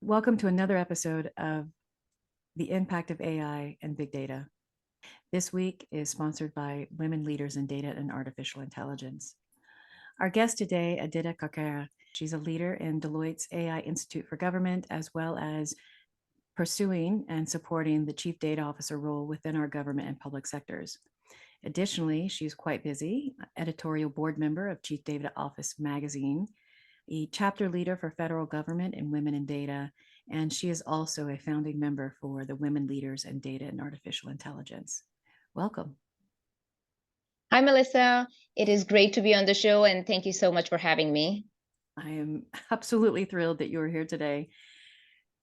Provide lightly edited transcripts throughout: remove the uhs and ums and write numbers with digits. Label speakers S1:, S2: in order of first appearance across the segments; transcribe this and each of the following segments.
S1: Welcome to another episode of The Impact of AI and Big Data. This week is sponsored by Women Leaders in Data and Artificial Intelligence. Our guest today, Adita Karkera, she's a leader in Deloitte's AI Institute for Government, as well as pursuing and supporting the Chief Data Officer role within our government and public sectors. Additionally, she's quite busy, editorial board member of Chief Data Office magazine, a chapter leader for federal government and women in data, and she is also a founding member for the Women Leaders in Data and Artificial Intelligence. Welcome.
S2: Hi, Melissa. It is great to be on the show, and thank you so much for having me.
S1: I am absolutely thrilled that you're here today.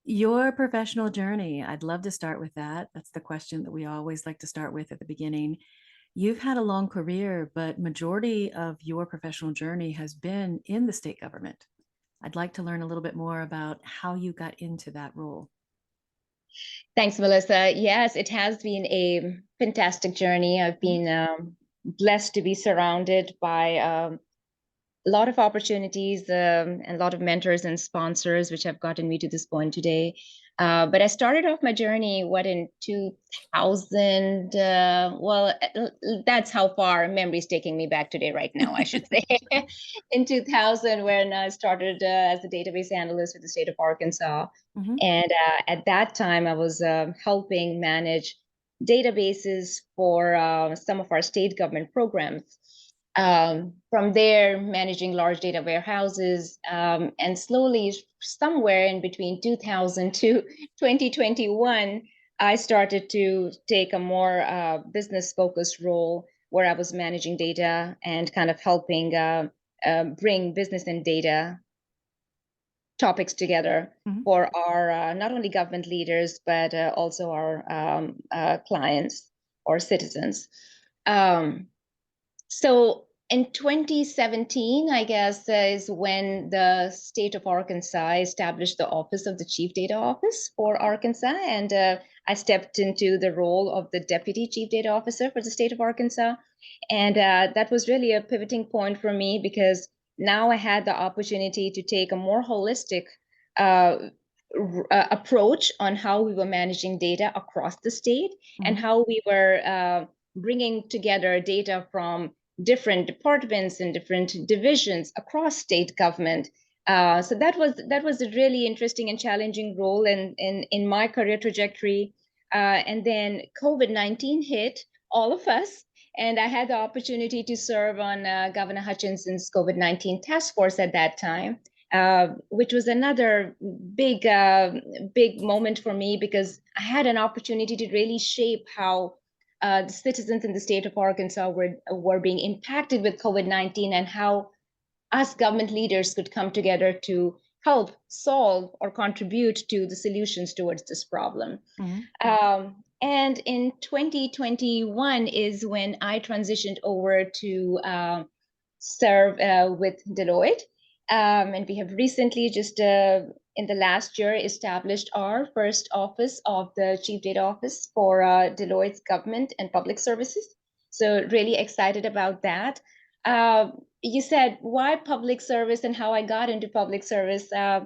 S1: Your professional journey, I'd love to start with that. That's the question that we always like to start with at the beginning. You've had a long career, but majority of your professional journey has been in the state government. I'd like to learn a little bit more about how you got into that role.
S2: Thanks, Melissa. Yes, it has been a fantastic journey. I've been blessed to be surrounded by a lot of opportunities and a lot of mentors and sponsors, which have gotten me to this point today. But I started off my journey, in 2000? That's how far memory's taking me back today, right now, I should say. In 2000, when I started as a database analyst with the state of Arkansas.
S1: Mhm.
S2: And at that time, I was helping manage databases for some of our state government programs. From there, managing large data warehouses, and slowly, somewhere in between 2000 to 2021, I started to take a more business-focused role where I was managing data and kind of helping bring business and data topics together
S1: Mhm.
S2: for our not only government leaders, but also our clients or citizens. Um, so in 2017, I guess, is when the state of Arkansas established the Office of the Chief Data Office for Arkansas. And I stepped into the role of the Deputy Chief Data Officer for the state of Arkansas. And that was really a pivoting point for me because now I had the opportunity to take a more holistic uh, approach on how we were managing data across the state and
S1: Mhm.
S2: how we were bringing together data from different departments and different divisions across state government. So that was a really interesting and challenging role in my career trajectory. And then COVID-19 hit all of us, and I had the opportunity to serve on Governor Hutchinson's COVID-19 task force at that time, which was another big moment for me because I had an opportunity to really shape how the citizens in the state of Arkansas were being impacted with COVID-19 and how us government leaders could come together to help solve or contribute to the solutions towards this problem.
S1: Mhm.
S2: And in 2021 is when I transitioned over to serve with Deloitte. And we have recently just in the last year established our first office of the Chief Data Office for Deloitte's government and public services. So really excited about that. You said why public service and how I got into public service. Uh,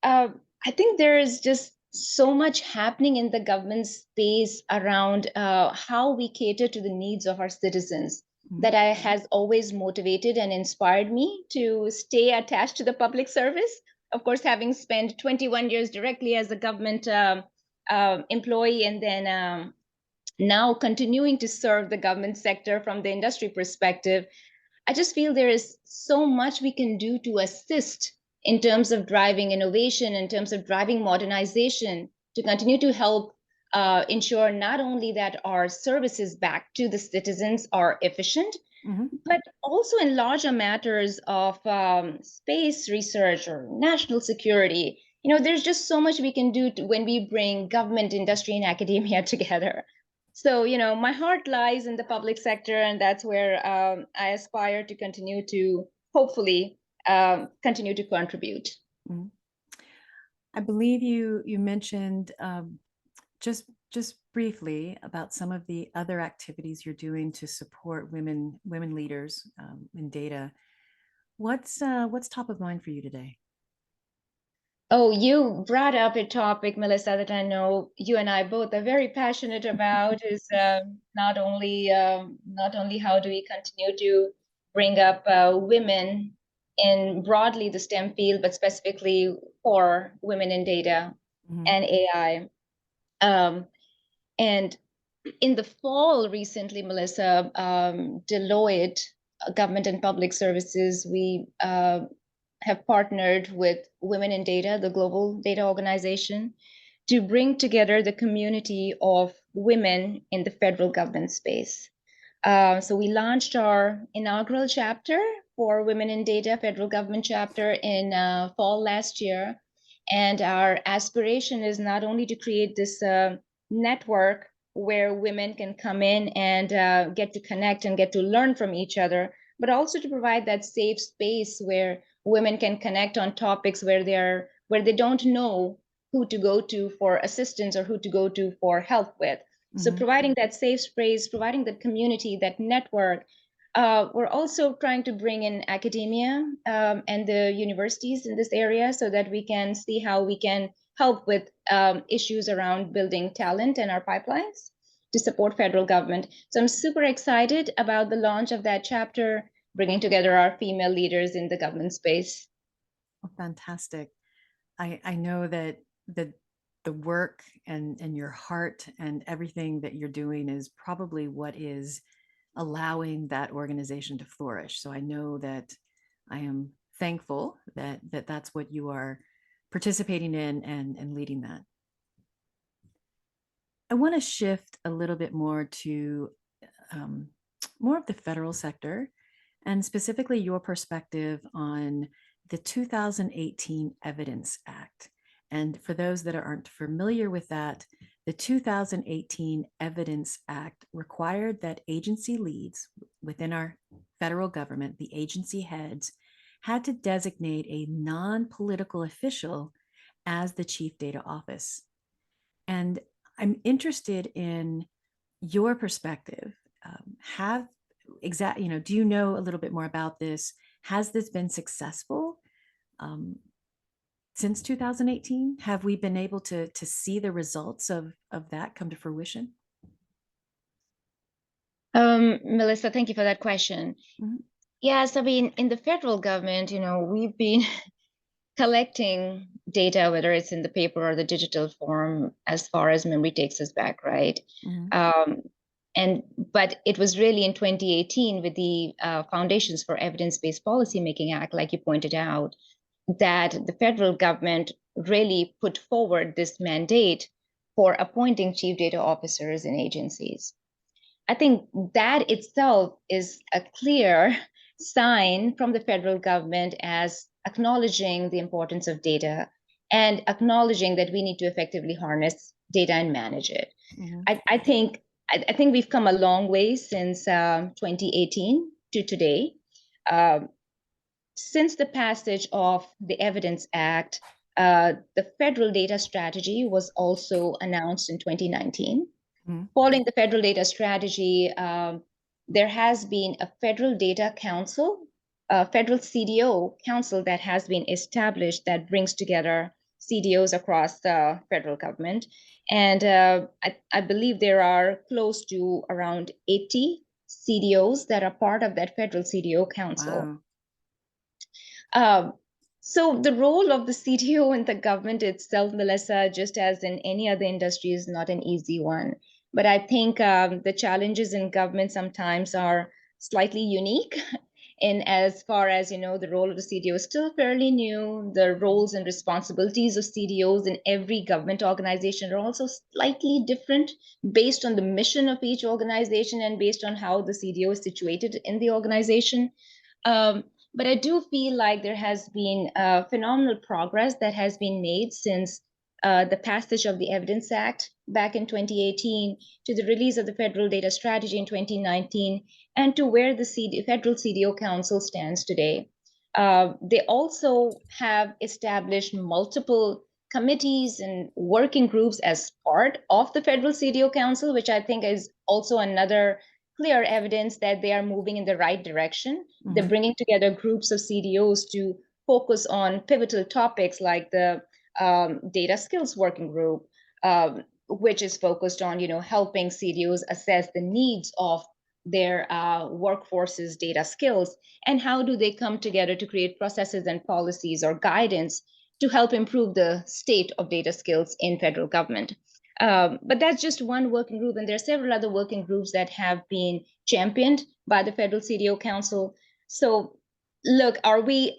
S2: I think there is just so much happening in the government space around how we cater to the needs of our citizens
S1: Mhm.
S2: that I has always motivated and inspired me to stay attached to the public service. Of course, having spent 21 years directly as a government employee and then now continuing to serve the government sector from the industry perspective, I just feel there is so much we can do to assist in terms of driving innovation, in terms of driving modernization, to continue to help ensure not only that our services back to the citizens are efficient,
S1: Mhm.
S2: but also in larger matters of space research or national security. There's just so much we can do when we bring government, industry, and academia together. So, my heart lies in the public sector, and that's where I aspire to continue to hopefully continue to contribute.
S1: Mhm. I believe you mentioned just briefly about some of the other activities you're doing to support women leaders in data. What's top of mind for you today?
S2: Oh, you brought up a topic, Melissa, that I know you and I both are very passionate about. Is not only how do we continue to bring up women in broadly the STEM field, but specifically for women in data
S1: Mhm.
S2: and AI. Um, and in the fall recently, Melissa, Deloitte, Government and Public Services, we have partnered with Women in Data, the global data organization, to bring together the community of women in the federal government space. So we launched our inaugural chapter for Women in Data, federal government chapter in fall last year. And our aspiration is not only to create this network where women can come in and get to connect and get to learn from each other, but also to provide that safe space where women can connect on topics where they don't know who to go to for assistance or who to go to for help with. So
S1: Mhm.
S2: providing that safe space, providing that community, that network. We're also trying to bring in academia and the universities in this area so that we can see how we can help with issues around building talent in our pipelines to support federal government. So I'm super excited about the launch of that chapter, bringing together our female leaders in the government space.
S1: Oh, fantastic. I know that the work and your heart and everything that you're doing is probably what is allowing that organization to flourish. So I know that I am thankful that that's what you are participating in and leading that. I want to shift a little bit more to um, more of the federal sector and specifically your perspective on the 2018 Evidence Act. And for those that aren't familiar with that, the 2018 Evidence Act required that agency leads within our federal government, the agency heads, had to designate a non-political official as the chief data office. And I'm interested in your perspective. Have do you know a little bit more about this? Has this been successful um, since 2018? Have we been able to see the results of that come to fruition?
S2: Melissa, thank you for that question.
S1: Mhm.
S2: Yes, I mean, in the federal government, we've been collecting data, whether it's in the paper or the digital form, as far as memory takes us back, right?
S1: Mhm.
S2: Um, but it was really in 2018 with the Foundations for Evidence-Based Policymaking Act, like you pointed out, that the federal government really put forward this mandate for appointing chief data officers in agencies. I think that itself is a clear sign from the federal government as acknowledging the importance of data and acknowledging that we need to effectively harness data and manage it.
S1: Mhm.
S2: I think we've come a long way since 2018 to today. Um, since the passage of the Evidence Act, the federal data strategy was also announced in 2019.
S1: Mhm.
S2: Following the federal data strategy, there has been a federal data council, a federal CDO council that has been established that brings together CDOs across the federal government. And I believe there are close to around 80 CDOs that are part of that federal CDO council.
S1: Wow.
S2: Um, so the role of the CDO in the government itself, Melissa, just as in any other industry, is not an easy one. But I think the challenges in government sometimes are slightly unique. In as far as the role of the CDO is still fairly new. The roles and responsibilities of CDOs in every government organization are also slightly different based on the mission of each organization and based on how the CDO is situated in the organization. Um, but I do feel like there has been phenomenal progress that has been made since the passage of the Evidence Act back in 2018 to the release of the Federal Data Strategy in 2019 and to where the Federal CDO Council stands today. They also have established multiple committees and working groups as part of the Federal CDO Council, which I think is also another clear evidence that they are moving in the right direction. They're
S1: Mhm.
S2: bringing together groups of CDOs to focus on pivotal topics like the data skills working group, which is focused on, helping CDOs assess the needs of their workforce's data skills, and how do they come together to create processes and policies or guidance to help improve the state of data skills in federal government. But that's just one working group, and there are several other working groups that have been championed by the Federal CDO Council. So look, are we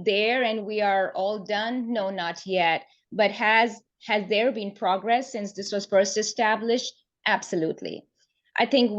S2: there and we are all done? No, not yet. But has there been progress since this was first established? Absolutely. I think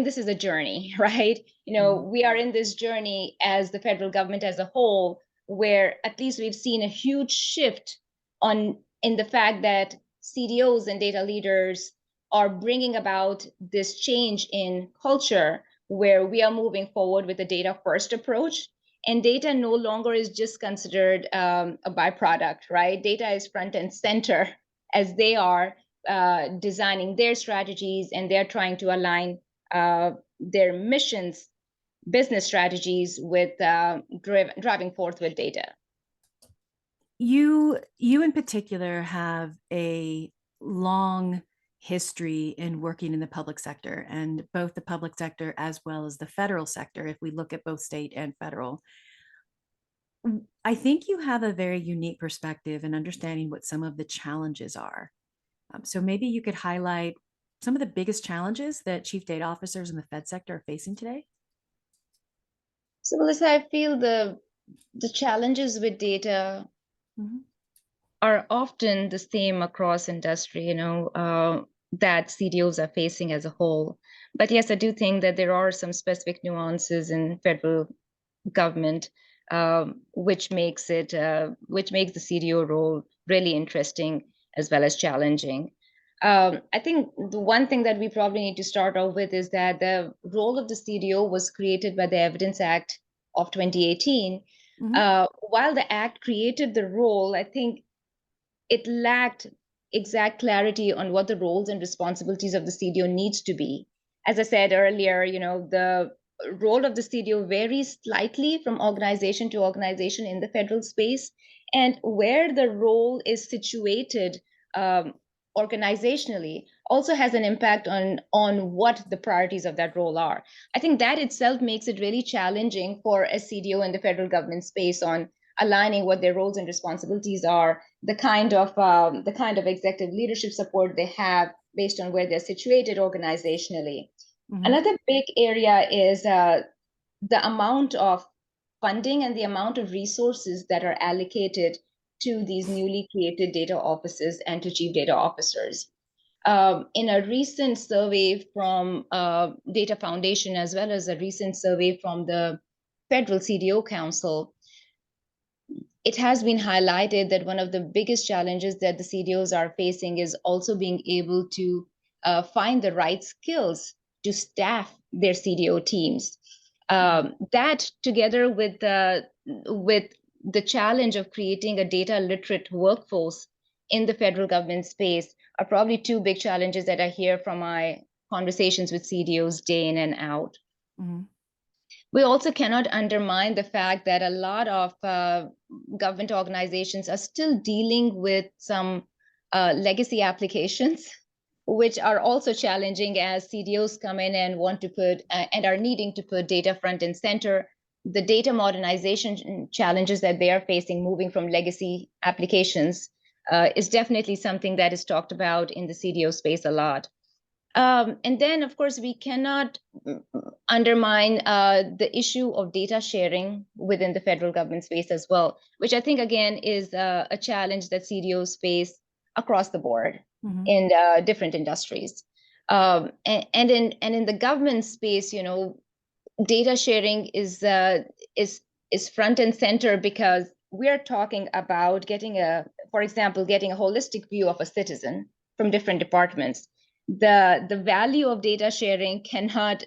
S2: this is a journey, right? We are in this journey as the federal government as a whole, where at least we've seen a huge shift in the fact that CDOs and data leaders are bringing about this change in culture, where we are moving forward with a data first approach, and data no longer is just considered a byproduct, right? Data is front and center as they are designing their strategies, and they're trying to align their missions, business strategies with driving forth with data.
S1: You in particular have a long history in working in the public sector, and both the public sector as well as the federal sector, if we look at both state and federal. I think you have a very unique perspective in understanding what some of the challenges are. So maybe you could highlight some of the biggest challenges that chief data officers in the Fed sector are facing today.
S2: So, Melissa, I feel the challenges with data are often the same across industry, that CDOs are facing as a whole. But yes, I do think that there are some specific nuances in federal government, which makes the CDO role really interesting as well as challenging. I think the one thing that we probably need to start off with is that the role of the CDO was created by the Evidence Act of 2018. While the act created the role, I think it lacked exact clarity on what the roles and responsibilities of the CDO needs to be. As I said earlier, the role of the CDO varies slightly from organization to organization in the federal space, and where the role is situated organizationally also has an impact on what the priorities of that role are. I think that itself makes it really challenging for a CDO in the federal government space on aligning what their roles and responsibilities are, the kind of executive leadership support they have based on where they're situated organizationally. Another big area is the amount of funding and the amount of resources that are allocated to these newly created data offices and to chief data officers. In a recent survey from Data Foundation, as well as a recent survey from the Federal CDO Council, it has been highlighted that one of the biggest challenges that the CDOs are facing is also being able to find the right skills to staff their CDO teams. That, together with the challenge of creating a data literate workforce in the federal government space, are probably two big challenges that I hear from my conversations with CDOs day in and out. We also cannot undermine the fact that a lot of government organizations are still dealing with some legacy applications, which are also challenging as CDOs come in and want to put and are needing to put data front and center. The data modernization challenges that they are facing moving from legacy applications is definitely something that is talked about in the CDO space a lot. And then, of course, we cannot undermine the issue of data sharing within the federal government space as well, which I think, again, is a challenge that CDOs face across the board in different industries. And in the government space, data sharing is front and center, because we are talking about for example, getting a holistic view of a citizen from different departments. The value of data sharing cannot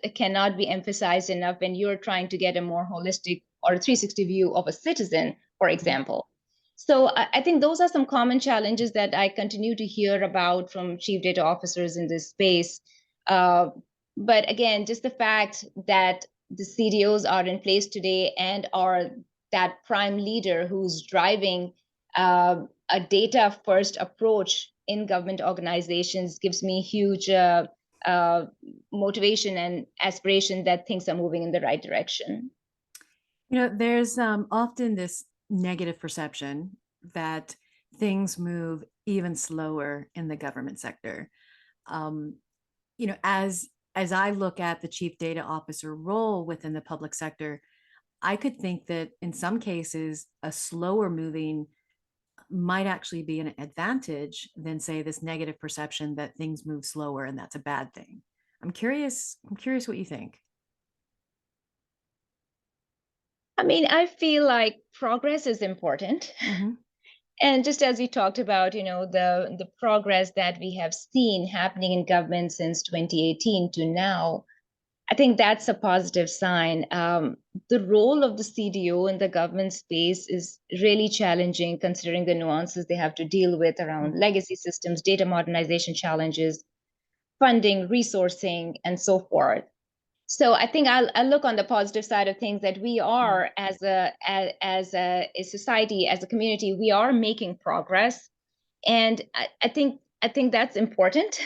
S2: be emphasized enough when you're trying to get a more holistic or a 360 view of a citizen, for example. So I think those are some common challenges that I continue to hear about from chief data officers in this space. But again, just the fact that the CDOs are in place today and are that prime leader who's driving a data first approach in government organizations gives me huge motivation and aspiration that things are moving in the right direction.
S1: There's often this negative perception that things move even slower in the government sector. Um, as I look at the chief data officer role within the public sector, I could think that in some cases, a slower moving might actually be an advantage than, say, this negative perception that things move slower and that's a bad thing. I'm curious what you think.
S2: I mean, I feel like progress is important.
S1: Mm-hmm.
S2: And just as we talked about, the progress that we have seen happening in government since 2018 to now, I think that's a positive sign. The role of the CDO in the government space is really challenging considering the nuances they have to deal with around legacy systems, data modernization challenges, funding, resourcing, and so forth. So I think I'll look on the positive side of things that we are as a society, as a community, we are making progress. And I think that's important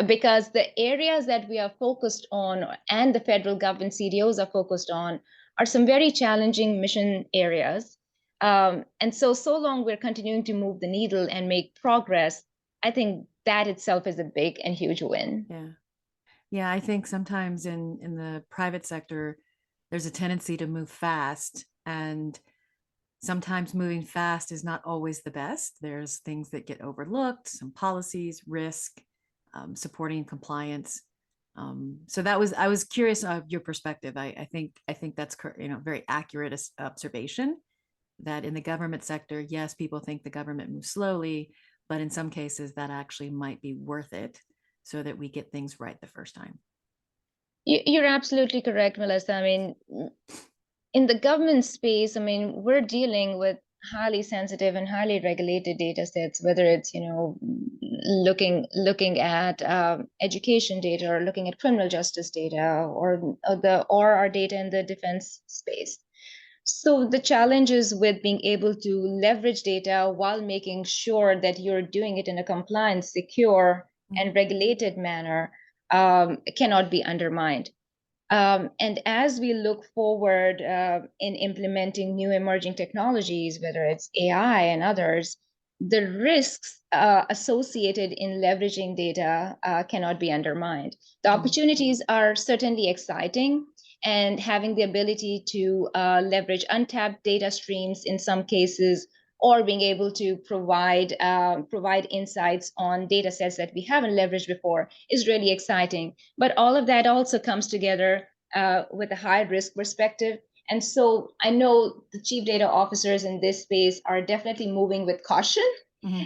S2: because the areas that we are focused on and the federal government CDOs are focused on are some very challenging mission areas. And so long we're continuing to move the needle and make progress, I think that itself is a big and huge win.
S1: Yeah. Yeah, I think sometimes in the private sector, there's a tendency to move fast, and sometimes moving fast is not always the best. There's things that get overlooked, some policies, risk, supporting compliance. So I was curious of your perspective. I think that's very accurate observation that in the government sector, yes, people think the government moves slowly, but in some cases that actually might be worth it so that we get things right the first time.
S2: You're absolutely correct, Melissa. I mean, in the government space, I mean, we're dealing with highly sensitive and highly regulated data sets, whether it's, looking at education data or looking at criminal justice data or our data in the defense space. So the challenges with being able to leverage data while making sure that you're doing it in a compliant, secure, and regulated manner cannot be undermined. And as we look forward in implementing new emerging technologies, whether it's AI and others, the risks associated in leveraging data cannot be undermined. The opportunities are certainly exciting, and having the ability to leverage untapped data streams in some cases, or being able to provide insights on data sets that we haven't leveraged before is really exciting. But all of that also comes together with a high risk perspective. And so I know the chief data officers in this space are definitely moving with caution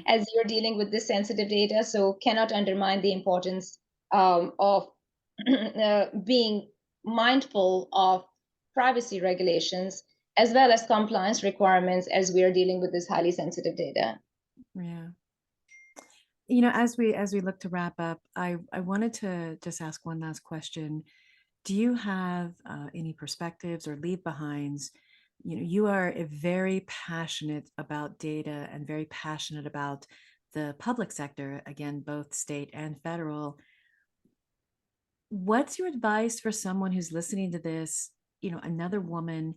S2: as you're dealing with this sensitive data. So cannot undermine the importance of being mindful of privacy regulations as well as compliance requirements as we are dealing with this highly sensitive data.
S1: Yeah. As we look to wrap up, I wanted to just ask one last question. Do you have any perspectives or leave behinds? You are very passionate about data and very passionate about the public sector, again, both state and federal. What's your advice for someone who's listening to this, another woman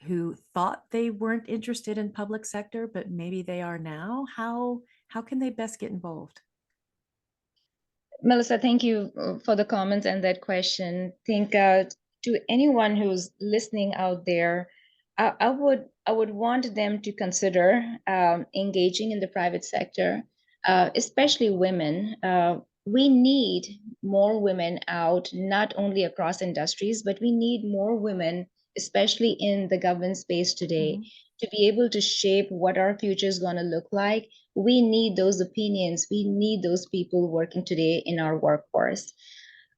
S1: who thought they weren't interested in public sector, but maybe they are now? How can they best get involved?
S2: Melissa, thank you for the comments and that question. Think to anyone who's listening out there, I would want them to consider engaging in the private sector, especially women. We need more women out, not only across industries, but we need more women, especially in the government space today, to be able to shape what our future is going to look like. We need those opinions. We need those people working today in our workforce.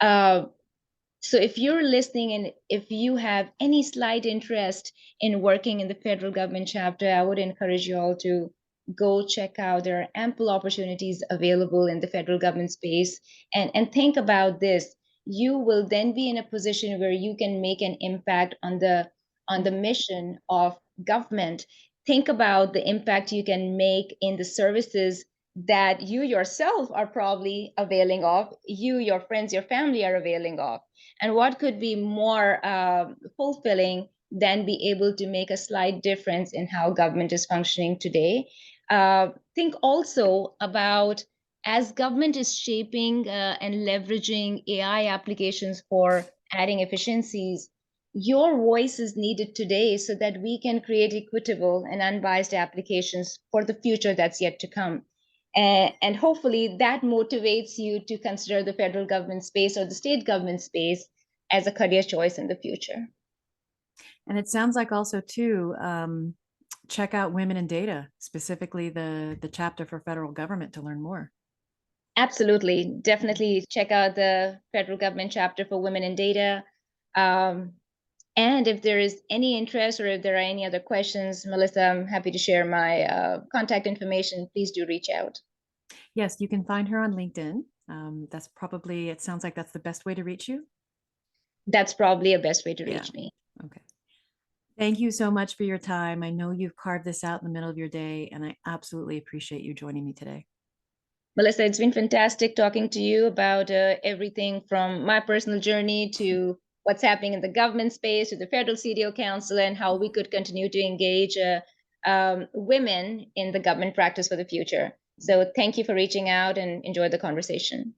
S2: So if you're listening and if you have any slight interest in working in the federal government chapter, I would encourage you all to go check out. There are ample opportunities available in the federal government space. And think about this. You will then be in a position where you can make an impact on the mission of government think about the impact you can make in the services that you yourself are probably availing of, you, your friends, your family are availing of. And what could be more fulfilling than be able to make a slight difference in how government is functioning today? Think also about, as government is shaping and leveraging AI applications for adding efficiencies, your voice is needed today so that we can create equitable and unbiased applications for the future that's yet to come. And hopefully that motivates you to consider the federal government space or the state government space as a career choice in the future.
S1: And it sounds like also too, check out Women in Data, specifically the chapter for federal government, to learn more.
S2: Absolutely. Definitely check out the federal government chapter for Women in Data. And if there is any interest or if there are any other questions, Melissa, I'm happy to share my contact information. Please do reach out.
S1: Yes, you can find her on LinkedIn. That's probably, it sounds like that's the best way to reach you.
S2: That's probably a best way to
S1: Yeah.
S2: reach me.
S1: Okay. Thank you so much for your time. I know you've carved this out in the middle of your day, and I absolutely appreciate you joining me today.
S2: Melissa, it's been fantastic talking to you about everything from my personal journey to what's happening in the government space, to the Federal CDO Council, and how we could continue to engage women in the government practice for the future. So thank you for reaching out, and enjoy the conversation.